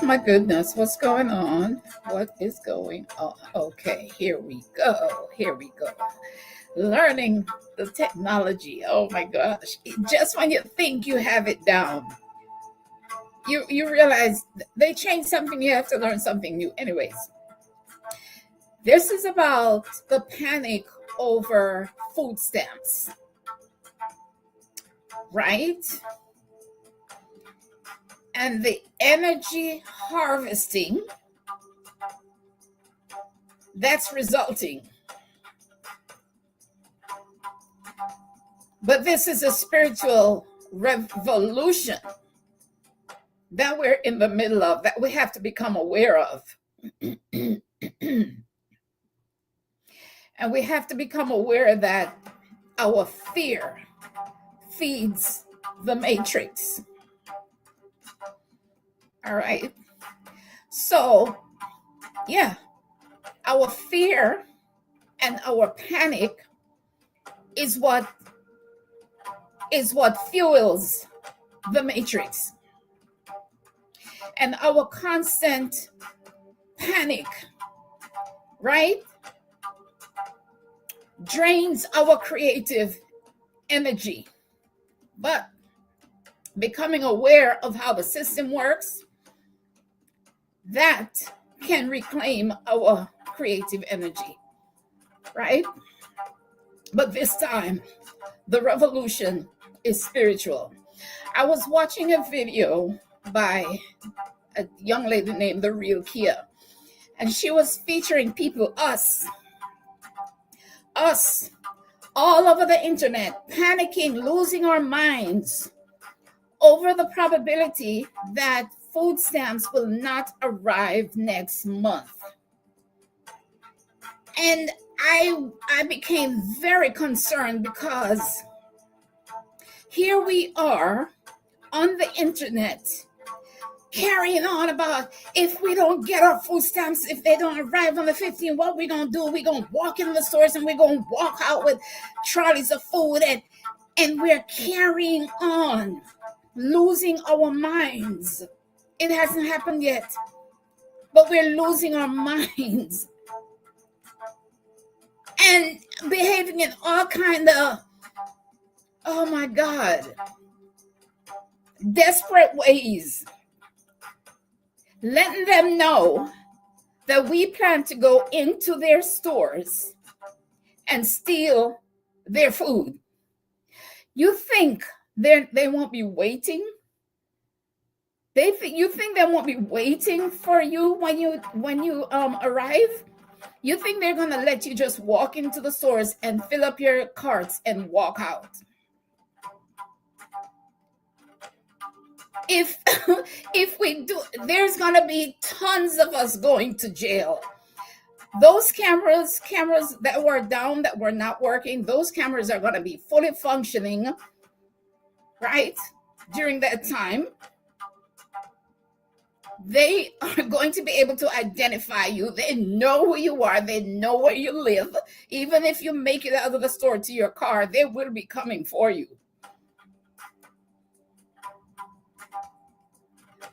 My goodness, what's going on? What is going on? Okay, here we go. Here we go. Learning the technology. Oh my gosh. Just when you think you have it down, you realize they changed something, you have to learn something new. Anyways, this is about the panic over food stamps, right? And the energy harvesting that's resulting. But this is a spiritual revolution that we're in the middle of, that we have to become aware of. And we have to become aware that our fear feeds the matrix. All right. So, yeah, our fear and our panic is what fuels the matrix. And our constant panic, right, drains our creative energy. But becoming aware of how the system works, that can reclaim our creative energy, right? But this time, the revolution is spiritual. I was watching a video by a young lady named The Real Kia, and she was featuring people, us, all over the internet, panicking, losing our minds over the probability that food stamps will not arrive next month. And I became very concerned, because here we are on the internet carrying on about, if we don't get our food stamps, if they don't arrive on the 15th, what we gonna do? We're gonna walk in the stores and we're gonna walk out with trolleys of food, and we're carrying on, losing our minds. It hasn't happened yet, but we're losing our minds and behaving in all kind of, oh my God, desperate ways, letting them know that we plan to go into their stores and steal their food. You think they won't be waiting? You think they won't be waiting for you when you arrive? You think they're gonna let you just walk into the stores and fill up your carts and walk out? If we do, there's gonna be tons of us going to jail. Those cameras that were down, that were not working, those cameras are gonna be fully functioning, right, during that time. They are going to be able to identify you. They know who you are. They know where you live. Even if you make it out of the store to your car, they will be coming for you.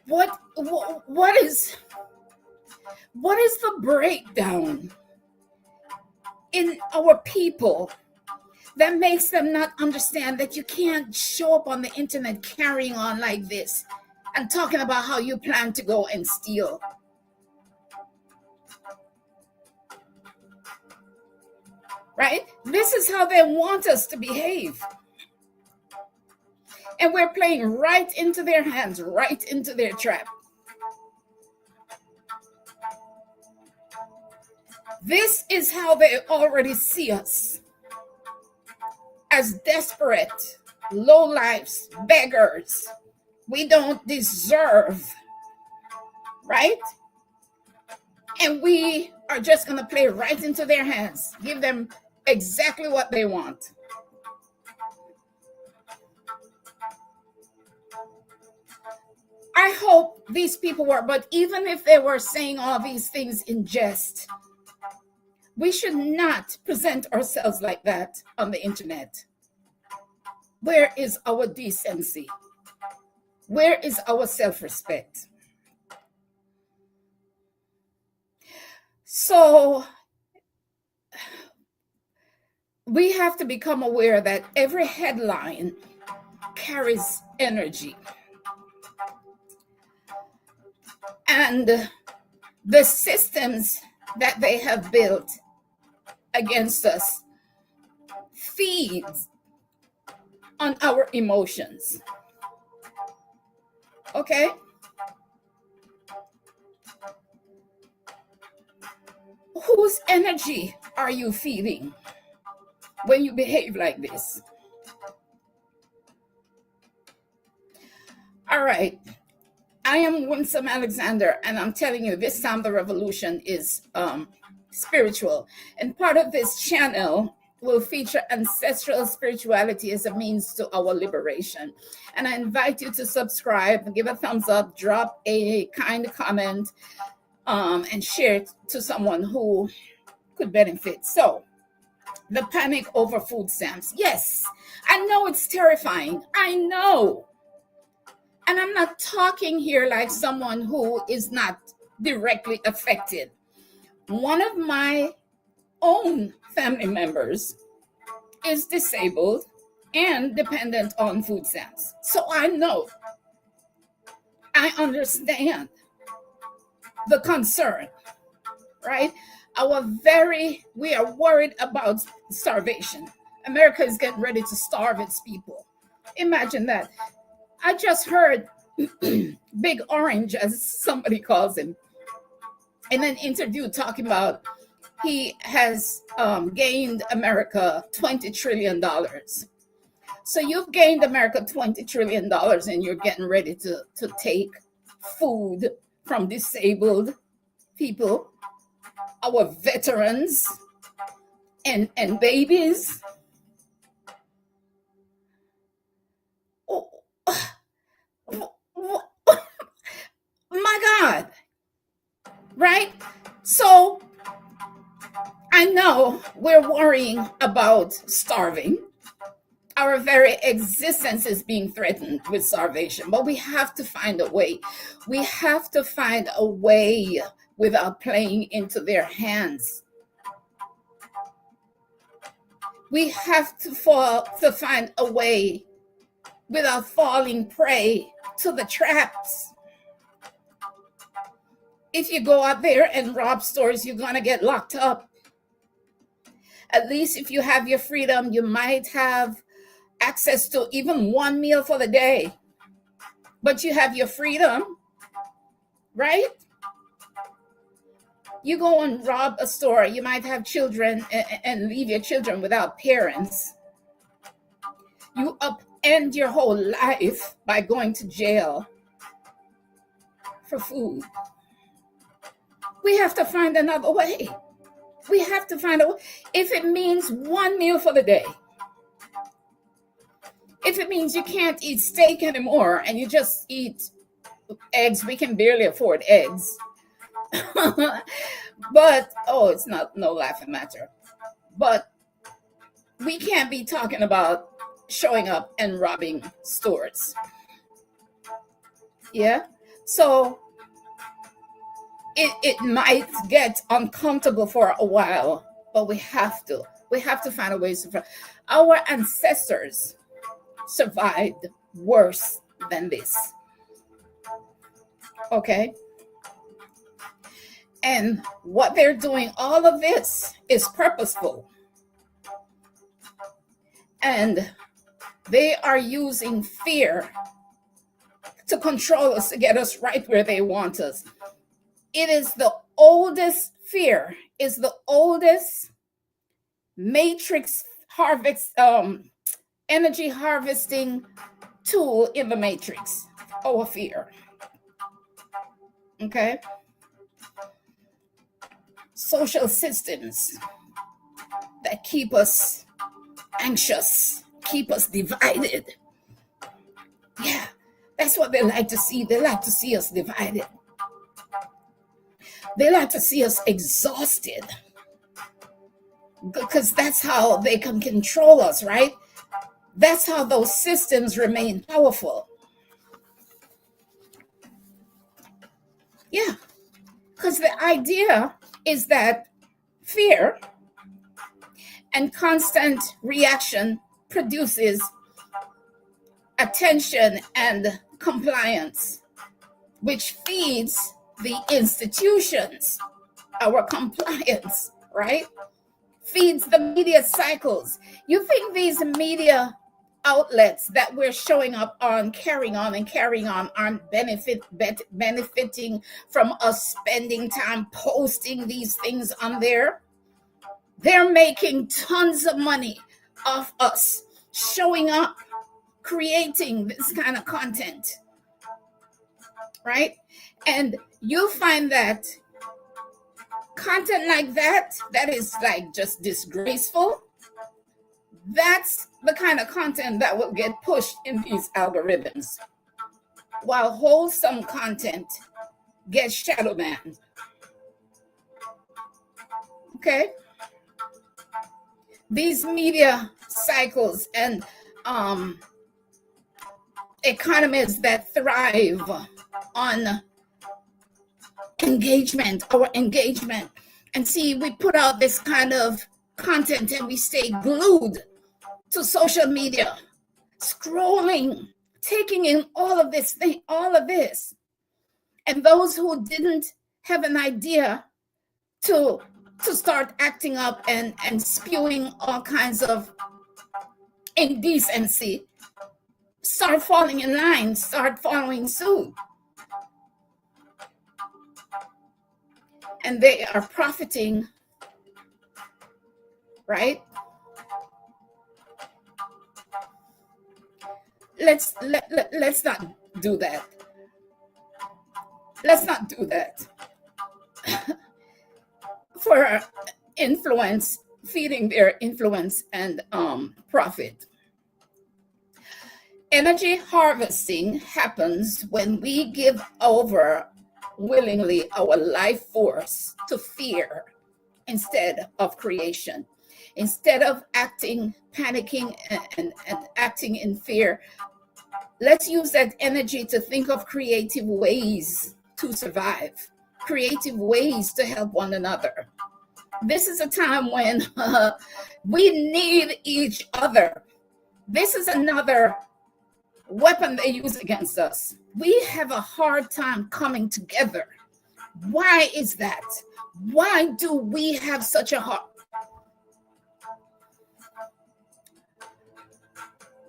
What is the breakdown in our people that makes them not understand that you can't show up on the internet carrying on like this and talking about how you plan to go and steal? Right? This is how they want us to behave. And we're playing right into their hands, right into their trap. This is how they already see us, as desperate, lowlifes, beggars. We don't deserve, right? And we are just going to play right into their hands, give them exactly what they want. I hope these people were, but even if they were saying all these things in jest, we should not present ourselves like that on the internet. Where is our decency? Where is our self-respect? So we have to become aware that every headline carries energy. And the systems that they have built against us feeds on our emotions. Okay? Whose energy are you feeding when you behave like this? All right. I am Winsome Alexander, and I'm telling you, this time the revolution is spiritual. And part of this channel will feature ancestral spirituality as a means to our liberation. And I invite you to subscribe, give a thumbs up, drop a kind comment, and share it to someone who could benefit. So, the panic over food stamps. Yes, I know it's terrifying. I know. And I'm not talking here like someone who is not directly affected. One of my own family members is disabled and dependent on food stamps. So I know, I understand the concern, right? We are worried about starvation. America is getting ready to starve its people. Imagine that. I just heard Big Orange, as somebody calls him, in an interview talking about he has gained America $20 trillion. So you've gained America $20 trillion and you're getting ready to take food from disabled people, our veterans, and babies. My God, right? So I know we're worrying about starving. Our very existence is being threatened with starvation, but we have to find a way. We have to find a way without playing into their hands. We have to find a way without falling prey to the traps. If you go out there and rob stores, you're going to get locked up. At least if you have your freedom, you might have access to even one meal for the day. But you have your freedom, right? You go and rob a store, you might have children and leave your children without parents. You upend your whole life by going to jail for food. We have to find another way. We have to find a way. If it means one meal for the day, if it means you can't eat steak anymore and you just eat eggs, we can barely afford eggs. But, it's not no laughing matter. But we can't be talking about showing up and robbing stores. Yeah? So it might get uncomfortable for a while, but we have to find a way to. Our ancestors survived worse than this. Okay? And what they're doing, all of this is purposeful. And they are using fear to control us, to get us right where they want us. It is the oldest fear, is the oldest matrix harvest, energy harvesting tool in the matrix, our fear. Okay? Social systems that keep us anxious, keep us divided. Yeah, that's what they like to see. They like to see us divided. They like to see us exhausted, because that's how they can control us, right? That's how those systems remain powerful. Yeah, because the idea is that fear and constant reaction produces attention and compliance, which feeds the institutions, our compliance, right? Feeds the media cycles. You think these media outlets that we're showing up on, carrying on and carrying on, aren't benefiting from us spending time posting these things on there? They're making tons of money off us showing up, creating this kind of content, right? And you find that content like that is like just disgraceful, that's the kind of content that will get pushed in these algorithms, while wholesome content gets shadow banned. Okay? These media cycles and economies that thrive on engagement, our engagement. And see, we put out this kind of content and we stay glued to social media, scrolling, taking in all of this thing, all of this. And those who didn't have an idea to start acting up and spewing all kinds of indecency start falling in line, start following suit. And they are profiting, right? Let's not do that. Let's not do that. For influence, feeding their influence and profit. Energy harvesting happens when we give over willingly our life force to fear instead of creation. Instead of acting, panicking, and acting in fear, let's use that energy to think of creative ways to survive, creative ways to help one another. This is a time when we need each other. This is another weapon they use against us. We have a hard time coming together. Why is that? Why do we have such a hard?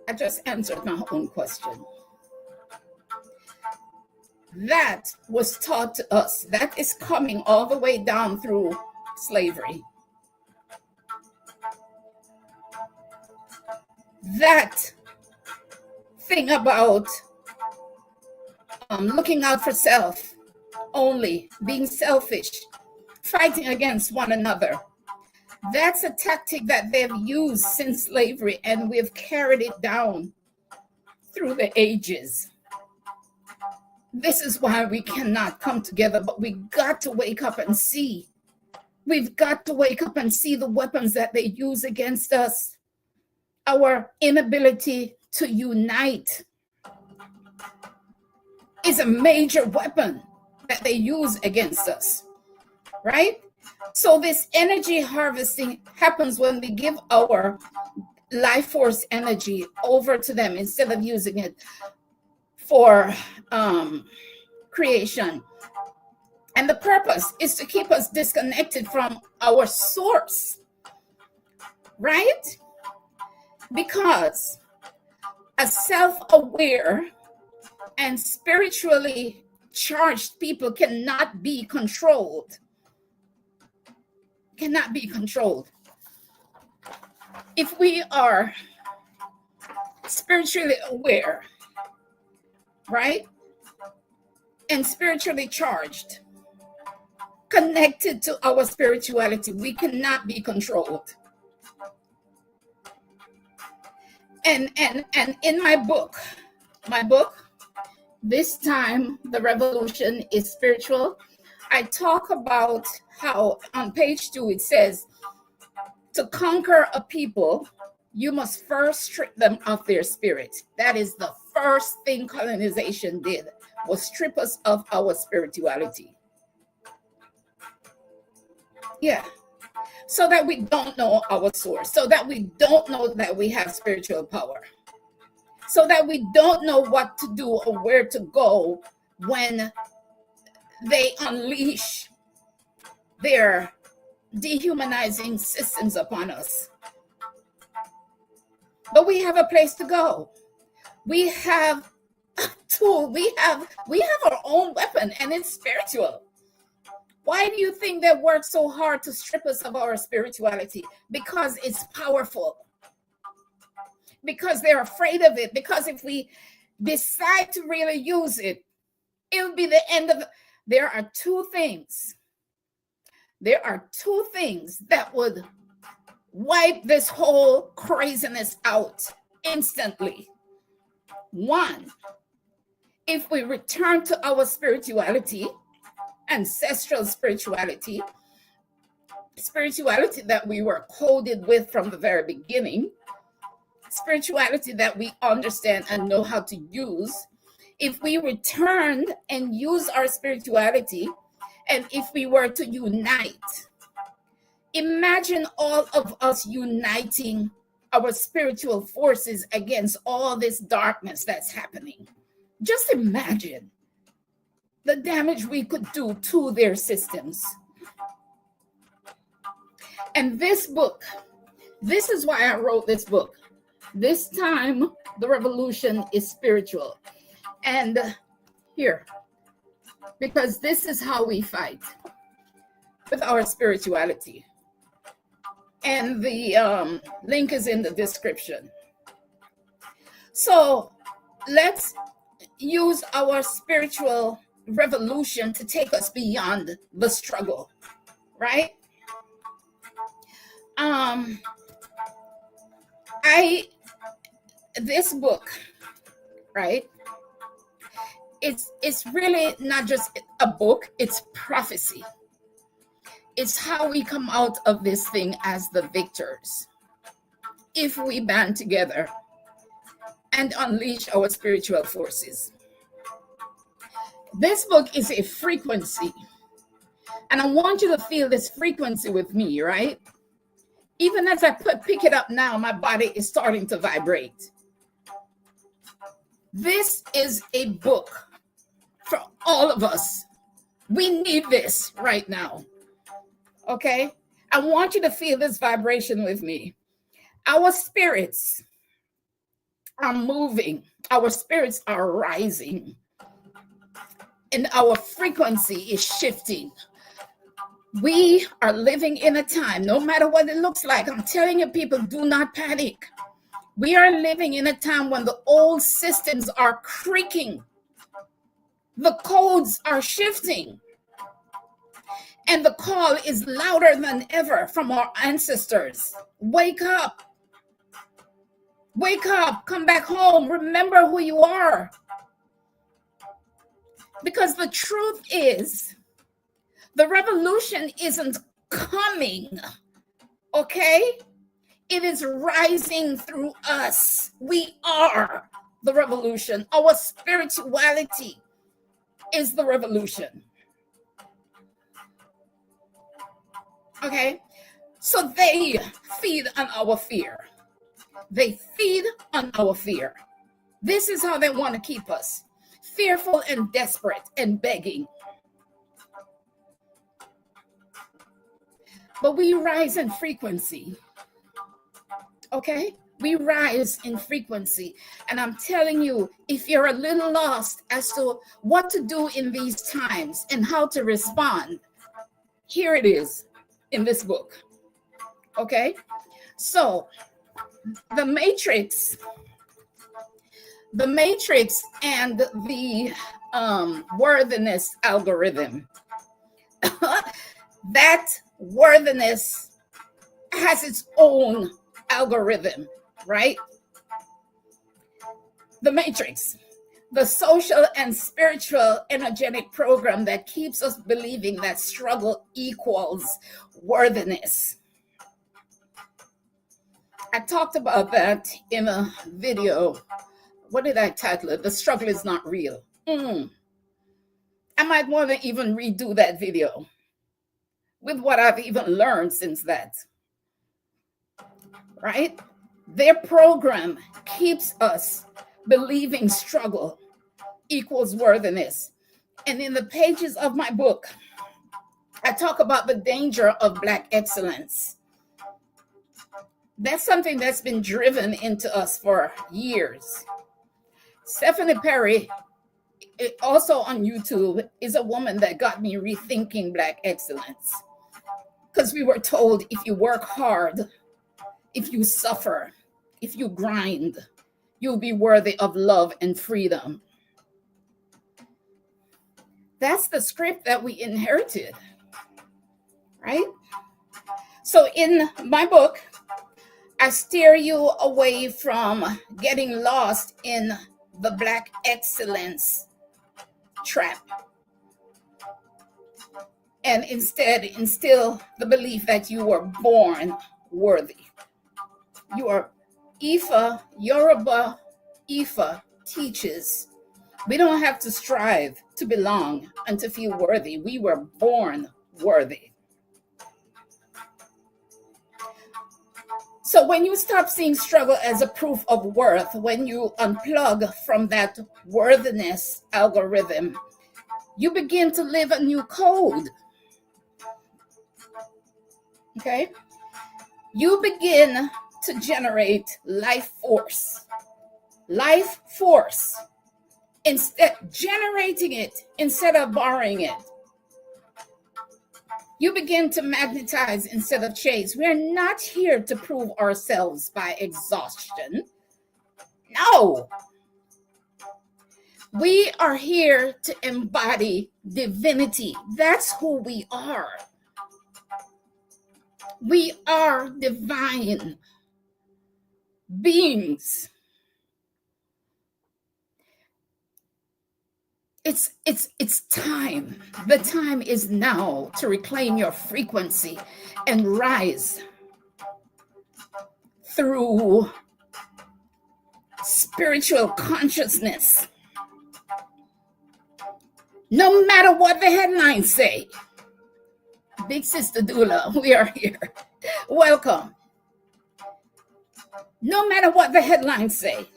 I just answered my own question. That was taught to us. That is coming all the way down through slavery. That thing about looking out for self only, being selfish, fighting against one another. That's a tactic that they've used since slavery, and we've carried it down through the ages. This is why we cannot come together, but we got to wake up and see. We've got to wake up and see the weapons that they use against us. Our inability to unite is a major weapon that they use against us, right? So this energy harvesting happens when we give our life force energy over to them instead of using it for creation. And the purpose is to keep us disconnected from our source, right? Because a self-aware and spiritually charged people cannot be controlled. Cannot be controlled. If we are spiritually aware, right, and spiritually charged, connected to our spirituality, we cannot be controlled. And in my book, This Time the Revolution is Spiritual, I talk about how on page 2 it says, to conquer a people, you must first strip them of their spirit. That is the first thing colonization did, was strip us of our spirituality. Yeah. So that we don't know our source, so that we don't know that we have spiritual power, so that we don't know what to do or where to go when they unleash their dehumanizing systems upon us. But we have a place to go. We have a tool. We have our own weapon, and it's spiritual. Why do you think they work so hard to strip us of our spirituality? Because it's powerful. Because they're afraid of it. Because if we decide to really use it, it'll be the end of it. There are two things that would wipe this whole craziness out instantly. One, if we return to our spirituality, ancestral spirituality that we were coded with from the very beginning, spirituality that we understand and know how to use. If we returned and use our spirituality, and if we were to unite, imagine all of us uniting our spiritual forces against all this darkness that's happening. Just imagine the damage we could do to their systems. And this book, this is why I wrote this book. This time, the revolution is spiritual. And here, because this is how we fight, with our spirituality. And the link is in the description. So let's use our spiritual revolution to take us beyond the struggle, right? This book, right? It's really not just a book, it's prophecy. It's how we come out of this thing as the victors. If we band together and unleash our spiritual forces. This book is a frequency. And I want you to feel this frequency with me, right? Even as I pick it up now, my body is starting to vibrate. This is a book for all of us. We need this right now. Okay? I want you to feel this vibration with me. Our spirits are moving. Our spirits are rising. And our frequency is shifting. We are living in a time, no matter what it looks like, I'm telling you, people, do not panic. We are living in a time when the old systems are creaking. The codes are shifting. And the call is louder than ever from our ancestors. Wake up. Wake up. Come back home. Remember who you are. Because the truth is, the revolution isn't coming, okay? It is rising through us. We are the revolution. Our spirituality is the revolution. Okay? So they feed on our fear. They feed on our fear. This is how they want to keep us. Fearful and desperate and begging. But we rise in frequency. Okay? We rise in frequency. And I'm telling you, if you're a little lost as to what to do in these times and how to respond, here it is in this book. Okay? So, the matrix and the worthiness algorithm, that worthiness has its own algorithm, right? The matrix, the social and spiritual energetic program that keeps us believing that struggle equals worthiness. I talked about that in a video. What did I title it? The struggle is not real. I might want to even redo that video. with what I've even learned since that, right? Their program keeps us believing struggle equals worthiness. And in the pages of my book, I talk about the danger of Black excellence. That's something that's been driven into us for years. Stephanie Perry, also on YouTube, is a woman that got me rethinking Black excellence. Because we were told if you work hard, if you suffer, if you grind, you'll be worthy of love and freedom. That's the script that we inherited, right? So in my book, I steer you away from getting lost in the Black excellence trap, and instead instill the belief that you were born worthy. You are Ifa, Yoruba Ifa teaches we don't have to strive to belong and to feel worthy. We were born worthy. So when you stop seeing struggle as a proof of worth, when you unplug from that worthiness algorithm, you begin to live a new code. Okay? You begin to generate life force. Life force. Instead, generating it instead of borrowing it. You begin to magnetize instead of chase. We're not here to prove ourselves by exhaustion. No. We are here to embody divinity. That's who we are. We are divine beings. It's time. The time is now to reclaim your frequency and rise through spiritual consciousness. No matter what the headlines say. Big Sister Dula, we are here. Welcome. No matter what the headlines say.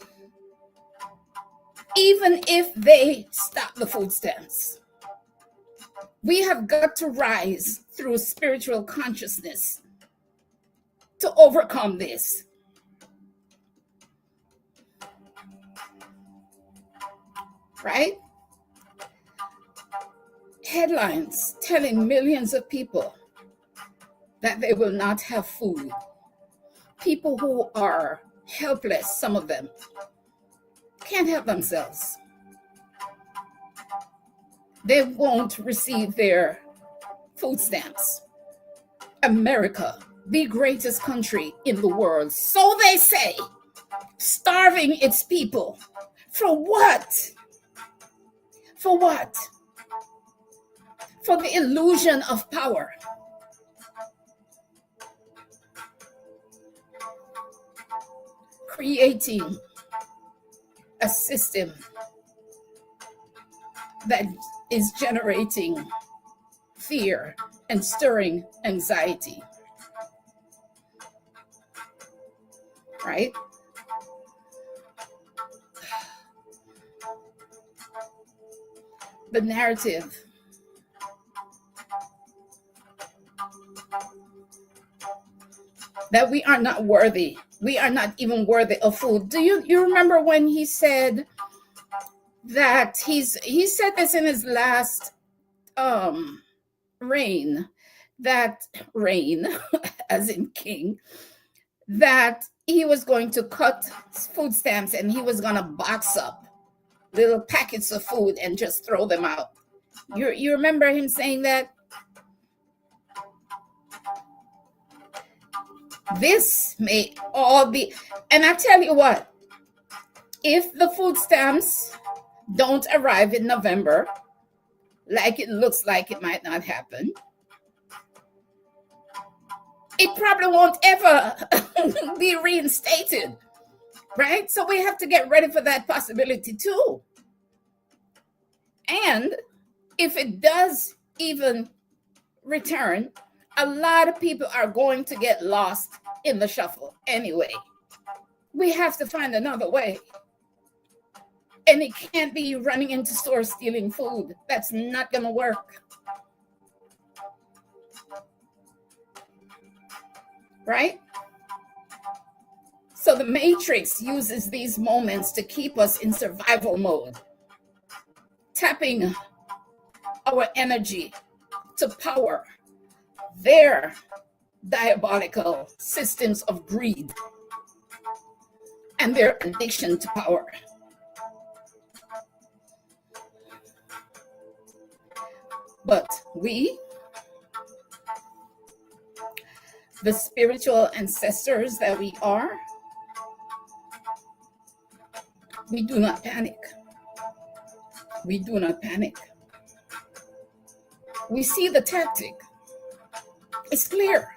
Even if they stop the food stamps, we have got to rise through spiritual consciousness to overcome this. Right? Headlines telling millions of people that they will not have food. People who are helpless, some of them, can't help themselves. They won't receive their food stamps. America, the greatest country in the world, so they say, starving its people. For what? For what? For the illusion of power. Creating a system that is generating fear and stirring anxiety. Right? The narrative that we are not worthy. We are not even worthy of food. Do you remember when he said that he said this in his last reign, as in king, that he was going to cut food stamps and he was going to box up little packets of food and just throw them out. You remember him saying that? This may all be, and I tell you what, if the food stamps don't arrive in November, like it looks like it might not happen, it probably won't ever be reinstated, right? So we have to get ready for that possibility too. And if it does even return, A lot of people are going to get lost in the shuffle anyway. We have to find another way. And it can't be running into stores stealing food. That's not going to work. Right? So the Matrix uses these moments to keep us in survival mode, tapping our energy to power their diabolical systems of greed and their addiction to power. But we, the spiritual ancestors that we are, we do not panic. We do not panic. We see the tactic. It's clear.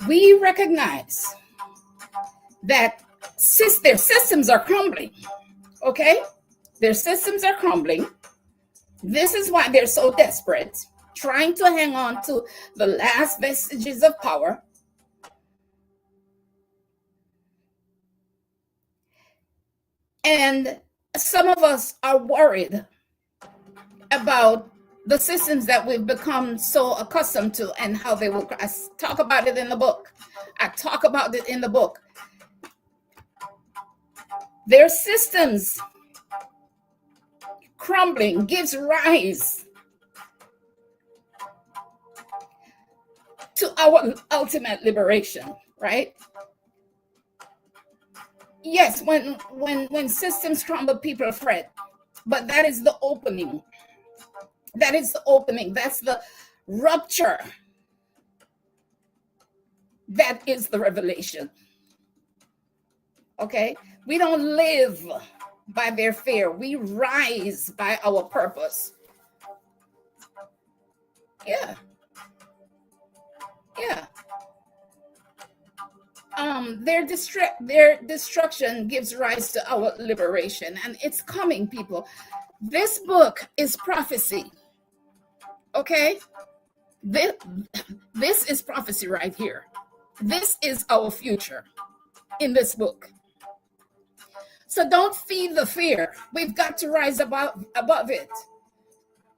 We recognize that their systems are crumbling. Okay? Their systems are crumbling. This is why they're so desperate, trying to hang on to the last vestiges of power. And some of us are worried about the systems that we've become so accustomed to and how they will. I talk about it in the book. Their systems crumbling gives rise to our ultimate liberation, right? Yes, when systems crumble, people fret, but that is the opening. That is the opening. That's the rupture. That is the revelation. Okay? We don't live by their fear. We rise by our purpose. Yeah. Their destruction gives rise to our liberation, and it's coming, people. This book is prophecy. Okay? This is prophecy right here. This is our future in this book. So don't feed the fear. We've got to rise above it.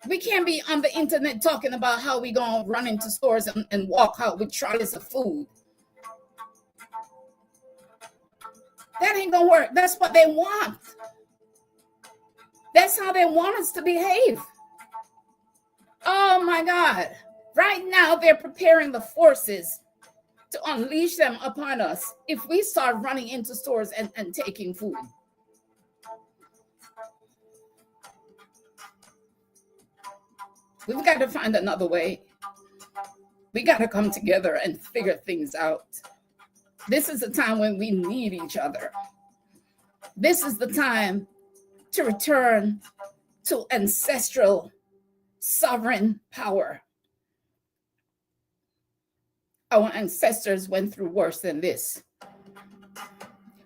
We can't be on the internet talking about how we gonna run into stores and walk out with trolleys of food. That ain't gonna work. That's what they want. That's how they want us to behave. Oh my God. Right now, they're preparing the forces to unleash them upon us if we start running into stores and taking food. We've got to find another way. We got to come together and figure things out. This is the time when we need each other. This is the time to return to ancestral sovereign power. Our ancestors went through worse than this.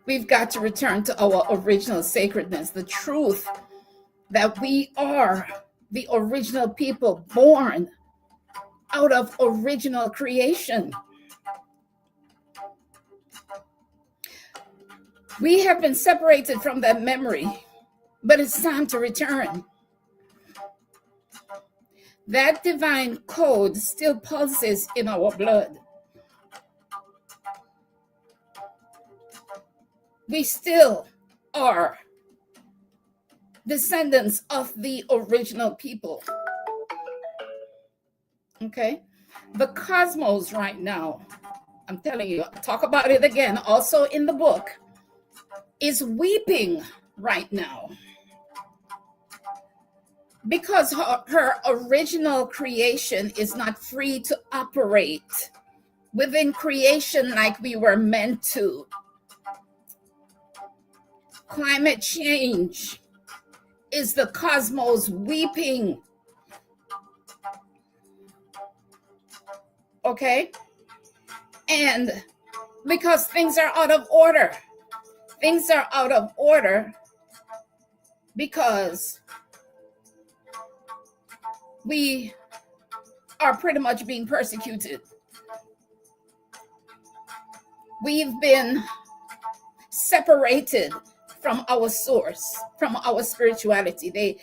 We've got to return to our original sacredness, the truth that we are the original people born out of original creation. We have been separated from that memory, but it's time to return. That divine code still pulses in our blood. We still are descendants of the original people. Okay? The cosmos right now, I'm telling you, I'll talk about it again, also in the book, is weeping right now. Because her original creation is not free to operate within creation like we were meant to. Climate change is the cosmos weeping. Okay? And because things are out of order. Things are out of order because we are pretty much being persecuted. We've been separated from our source, from our spirituality.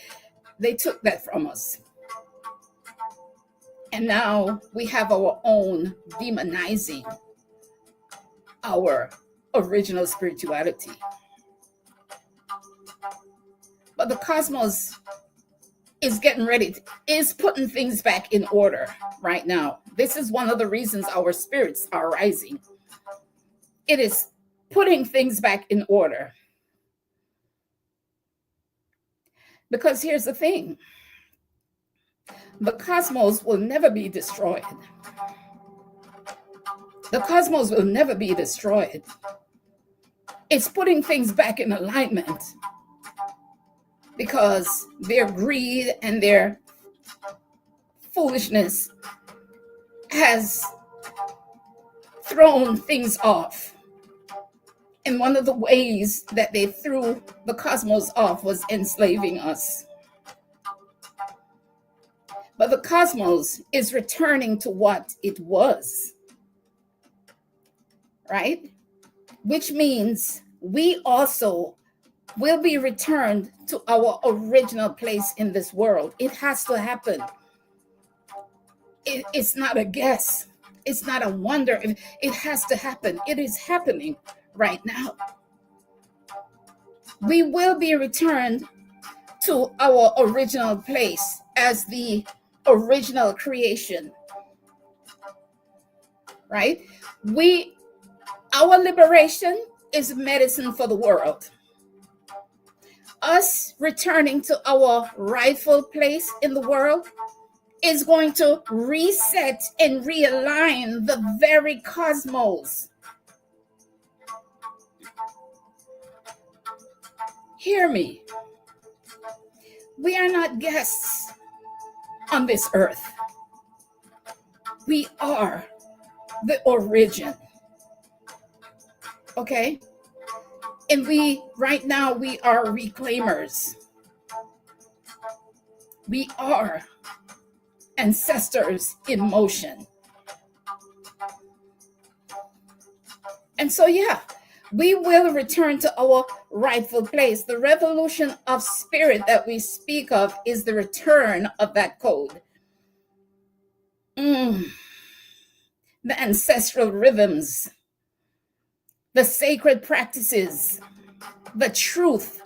They took that from us. And now we have our own demonizing our original spirituality. But the cosmos is getting ready, is putting things back in order right now. This is one of the reasons our spirits are rising. It is putting things back in order. Because here's the thing. The cosmos will never be destroyed. The cosmos will never be destroyed. It's putting things back in alignment because their greed and their foolishness has thrown things off. And one of the ways that they threw the cosmos off was enslaving us. But the cosmos is returning to what it was, right? Which means we also will be returned to our original place in this world. It has to happen. It's not a guess. It's not a wonder. It has to happen. It is happening right now. We will be returned to our original place as the original creation, right? Our liberation is medicine for the world. Us returning to our rightful place in the world is going to reset and realign the very cosmos. Hear me. We are not guests on this earth. We are the origin. Okay? And right now, we are reclaimers. We are ancestors in motion. And so, yeah, we will return to our rightful place. The revolution of spirit that we speak of is the return of that code. The ancestral rhythms, the sacred practices, the truth,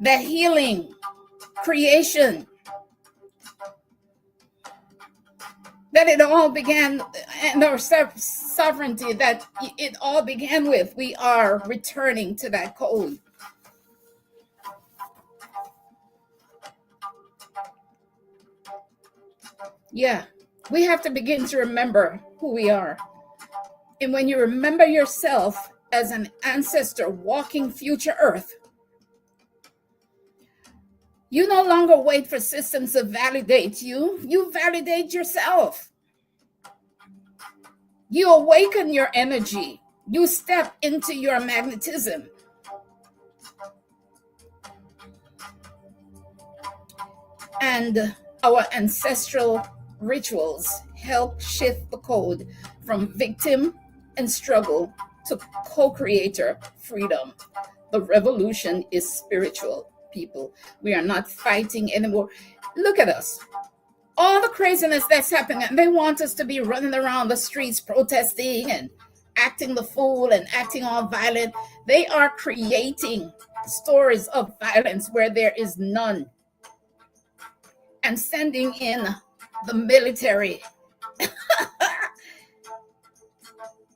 the healing, creation, that it all began, and our sovereignty that it all began with. We are returning to that code. Yeah, we have to begin to remember who we are. And when you remember yourself as an ancestor walking future earth, you no longer wait for systems to validate you. You validate yourself. You awaken your energy. You step into your magnetism. And our ancestral rituals help shift the code from victim and struggle to co-creator freedom. The revolution is spiritual, people. We are not fighting anymore. Look at us. All the craziness that's happening, and they want us to be running around the streets protesting and acting the fool and acting all violent. They are creating stories of violence where there is none, and sending in the military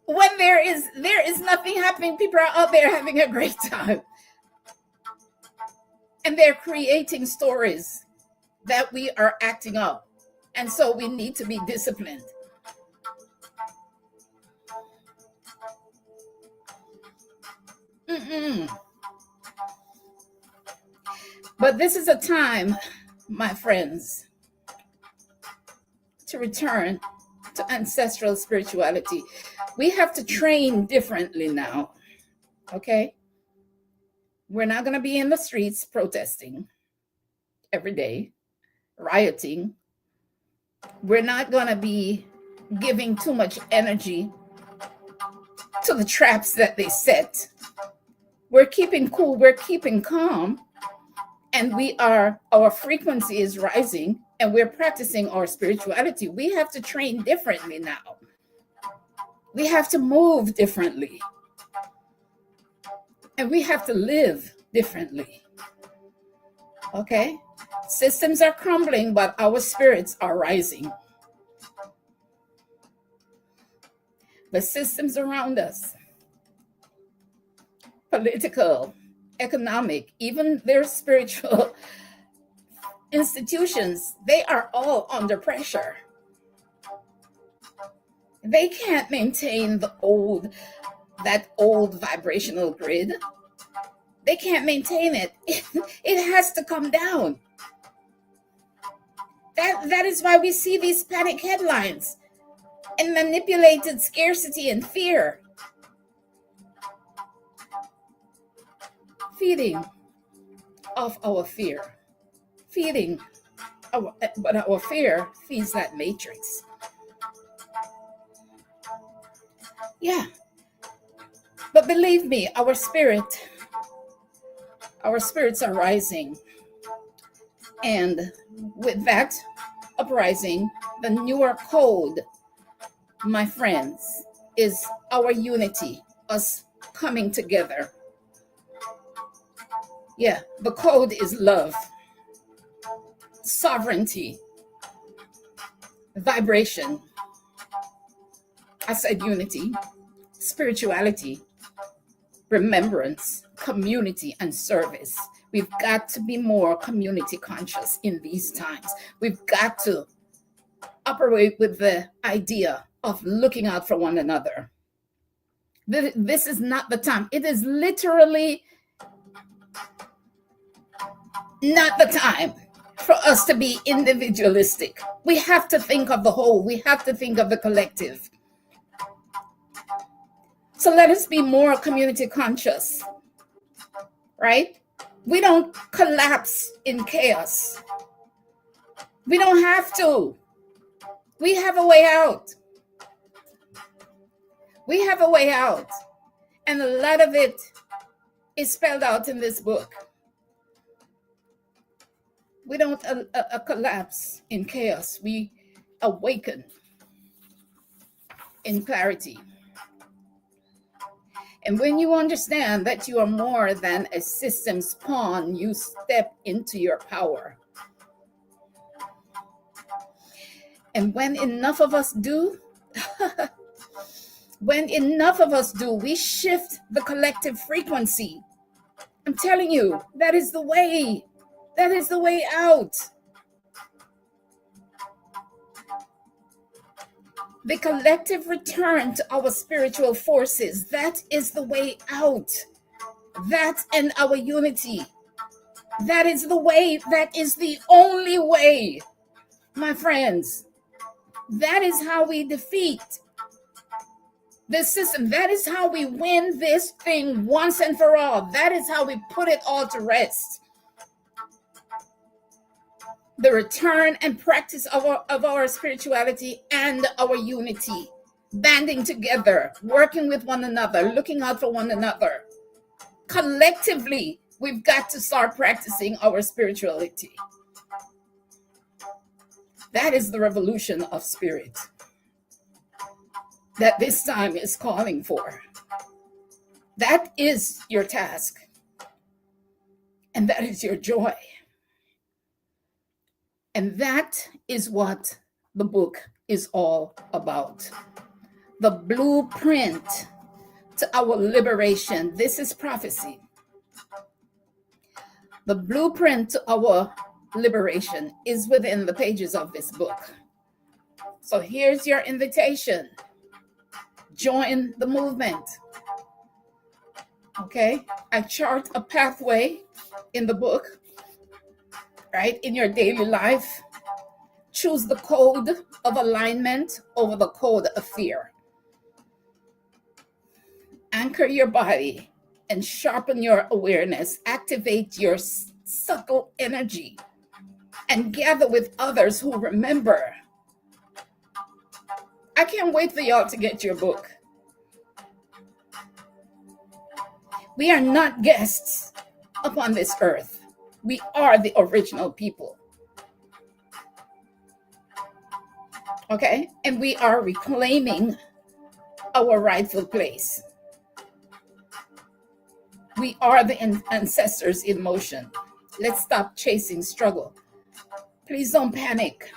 when there is nothing happening. People are out there having a great time, and they're creating stories that we are acting up. And so we need to be disciplined. But this is a time, my friends, to return to ancestral spirituality. We have to train differently now, okay? We're not going to be in the streets protesting every day, rioting. We're not going to be giving too much energy to the traps that they set. We're keeping cool, we're keeping calm, and our frequency is rising, and we're practicing our spirituality. We have to train differently now. We have to move differently. And we have to live differently. Okay? Systems are crumbling, but our spirits are rising. The systems around us, political, economic, even their spiritual institutions, they are all under pressure. They can't maintain that old vibrational grid. They can't maintain it. It has to come down. That is why we see these panic headlines and manipulated scarcity and fear. Feeding off our fear. But our fear feeds that matrix. Yeah. But believe me, our spirits are rising. And with that uprising, the newer code, my friends, is our unity, us coming together. Yeah, the code is love, sovereignty, vibration. I said unity, spirituality, remembrance, community, and service. We've got to be more community conscious in these times. We've got to operate with the idea of looking out for one another. This is not the time. It is literally not the time for us to be individualistic. We have to think of the whole. We have to think of the collective. So let us be more community conscious, right? We don't collapse in chaos. We don't have to. We have a way out. We have a way out. And a lot of it is spelled out in this book. We don't collapse in chaos. We awaken in clarity. And when you understand that you are more than a system's pawn, you step into your power. And when enough of us do, we shift the collective frequency. I'm telling you, that is the way. That is the way out. The collective return to our spiritual forces, that is the way out. That and our unity. That is the way. That is the only way, my friends. That is how we defeat this system. That is how we win this thing once and for all. That is how we put it all to rest. The return and practice of our spirituality and our unity, banding together, working with one another, looking out for one another. Collectively, we've got to start practicing our spirituality. That is the revolution of spirit that this time is calling for. That is your task. And that is your joy. And that is what the book is all about. The blueprint to our liberation. This is prophecy. The blueprint to our liberation is within the pages of this book. So here's your invitation. Join the movement. Okay? I chart a pathway in the book. Right? In your daily life, choose the code of alignment over the code of fear. Anchor your body and sharpen your awareness. Activate your subtle energy and gather with others who remember I can't wait for y'all to get your book. We are not guests upon this earth. We are the original people. Okay? And we are reclaiming our rightful place. We are the ancestors in motion. Let's stop chasing struggle. Please don't panic.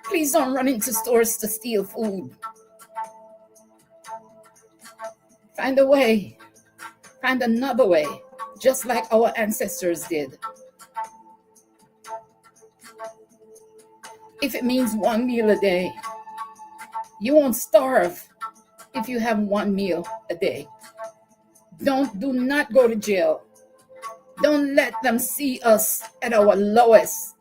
Please don't run into stores to steal food. Find a way. Find another way, just like our ancestors did. If it means one meal a day, you won't starve if you have one meal a day. Do not go to jail. Don't let them see us at our lowest.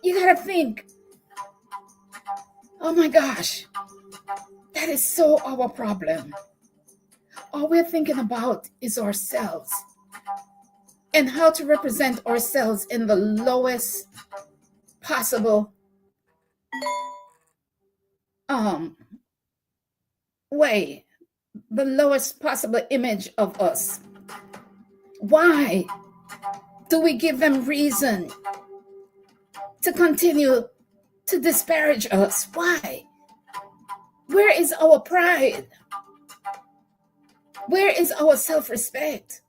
You gotta think, oh my gosh, that is so our problem. All we're thinking about is ourselves and how to represent ourselves in the lowest possible way, the lowest possible image of us. Why do we give them reason to continue to disparage us? Why? Where is our pride? Where is our self-respect?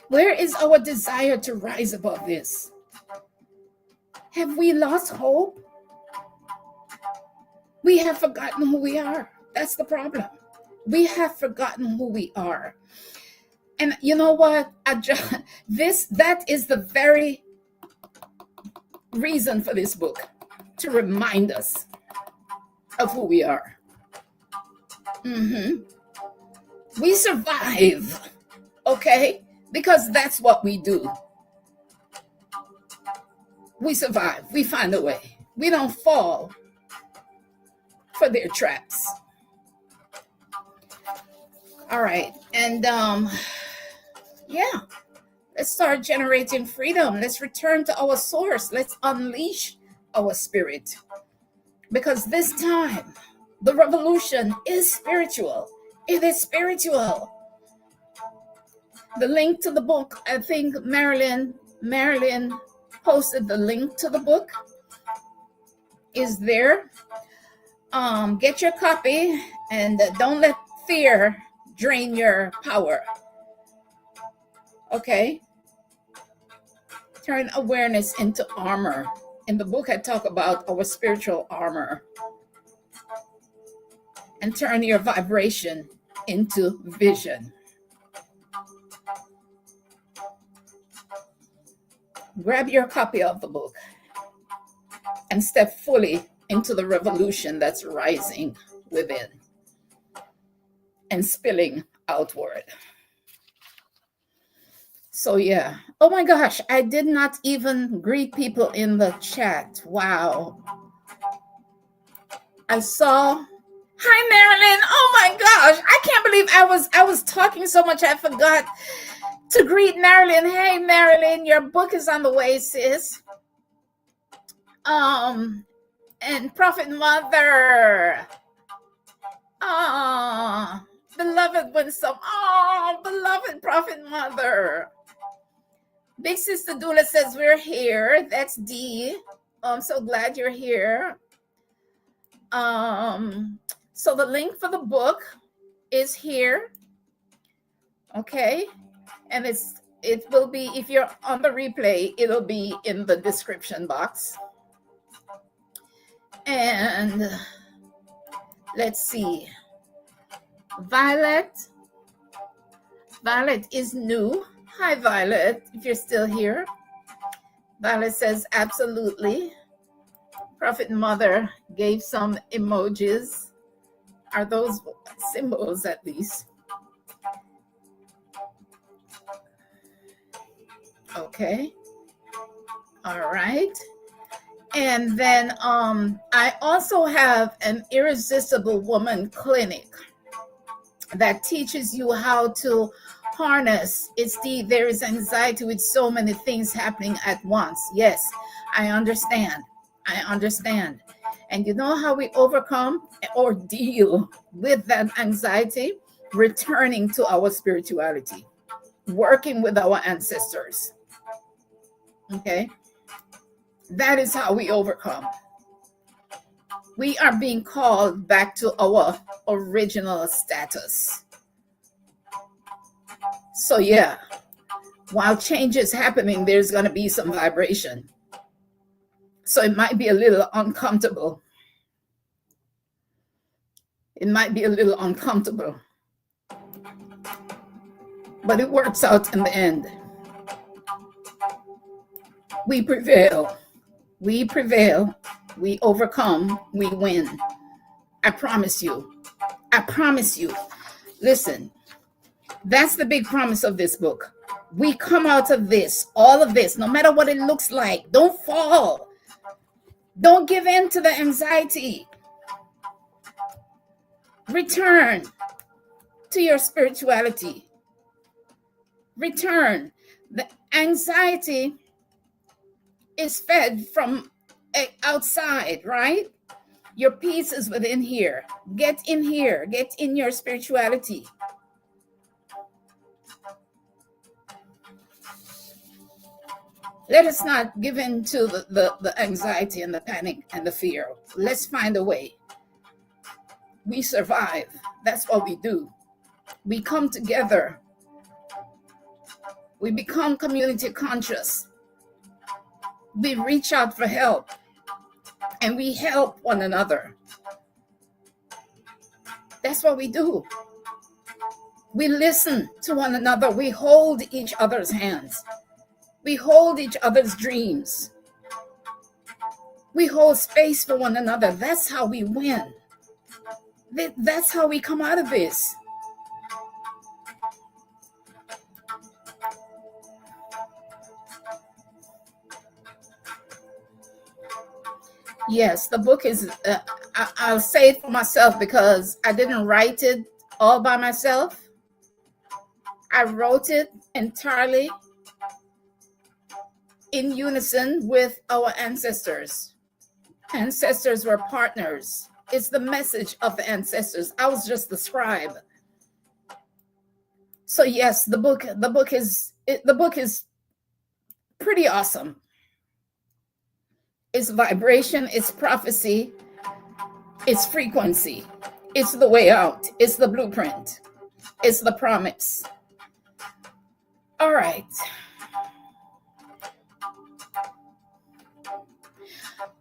Where is our desire to rise above this? Have we lost hope? We have forgotten who we are. That's the problem. We have forgotten who we are. And you know what? That is the very reason for this book, to remind us of who we are. We survive, okay? Because that's what we do. We survive. We find a way. We don't fall for their traps. All right. And yeah, let's start generating freedom. Let's return to our source. Let's unleash our spirit. Because this time, the revolution is spiritual. It is spiritual. The link to the book, I think Marilyn posted the link to the book, is there. Get your copy and don't let fear drain your power. Okay? Turn awareness into armor. In the book, I talk about our spiritual armor. And turn your vibration into vision. Grab your copy of the book and step fully into the revolution that's rising within and spilling outward. So yeah. Oh my gosh, I did not even greet people in the chat. Wow. I saw, hi Marilyn. Oh my gosh, I can't believe I was talking so much I forgot to greet Marilyn. Hey Marilyn, your book is on the way, sis. And Prophet Mother. Beloved Winsome. Beloved Prophet Mother. Big Sister Dula says we're here. That's D. I'm so glad you're here. So the link for the book is here. Okay. And it will be, if you're on the replay, it'll be in the description box. And let's see. Violet is new. Hi, Violet, if you're still here. Violet says, absolutely. Prophet Mother gave some emojis. Are those symbols at least? Okay. All right. And then I also have an Irresistible Woman clinic that teaches you how to harness. There is anxiety with so many things happening at once. Yes, I understand. And you know how we overcome or deal with that anxiety? Returning to our spirituality, working with our ancestors. Okay? That is how we overcome. We are being called back to our original status. So yeah, while change is happening, there's going to be some vibration. So it might be a little uncomfortable. But it works out in the end. We prevail. We overcome. We win. I promise you. Listen, that's the big promise of this book. We come out of this, all of this, no matter what it looks like. Don't fall. Don't give in to the anxiety. Return to your spirituality. Return. The anxiety is fed from outside, right? Your peace is within here. Get in here. Get in your spirituality. Let us not give in to the anxiety and the panic and the fear. Let's find a way. We survive. That's what we do. We come together. We become community conscious. We reach out for help. And we help one another. That's what we do. We listen to one another. We hold each other's hands. We hold each other's dreams. We hold space for one another. That's how we win. That's how we come out of this. Yes, the book is, I'll say it for myself because I didn't write it all by myself. I wrote it entirely in unison with our ancestors. Ancestors were partners. It's the message of the ancestors. I was just the scribe. So yes, the book is pretty awesome. It's vibration, it's prophecy, it's frequency, it's the way out, it's the blueprint, it's the promise. All right.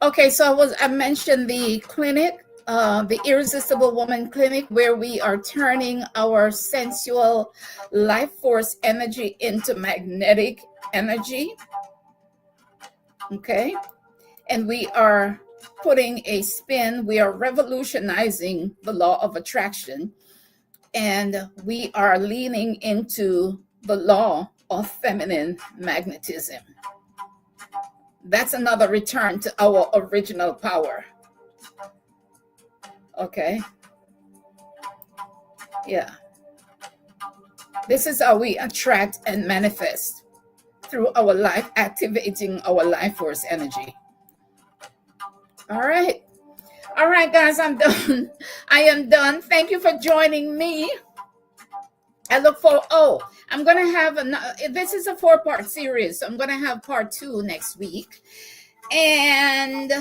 Okay, so I mentioned the clinic, the Irresistible Woman Clinic, where we are turning our sensual life force energy into magnetic energy. Okay. And we are putting a spin. We are revolutionizing the law of attraction. And we are leaning into the law of feminine magnetism. That's another return to our original power. Okay. Yeah. This is how we attract and manifest through our life, activating our life force energy. All right. All right, guys, I'm done. I am done. Thank you for joining me. I look for, I'm going to have this is a 4-part series. So I'm going to have part 2 next week. And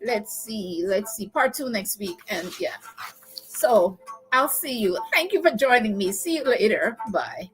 let's see, part 2 next week. And yeah, so I'll see you. Thank you for joining me. See you later. Bye.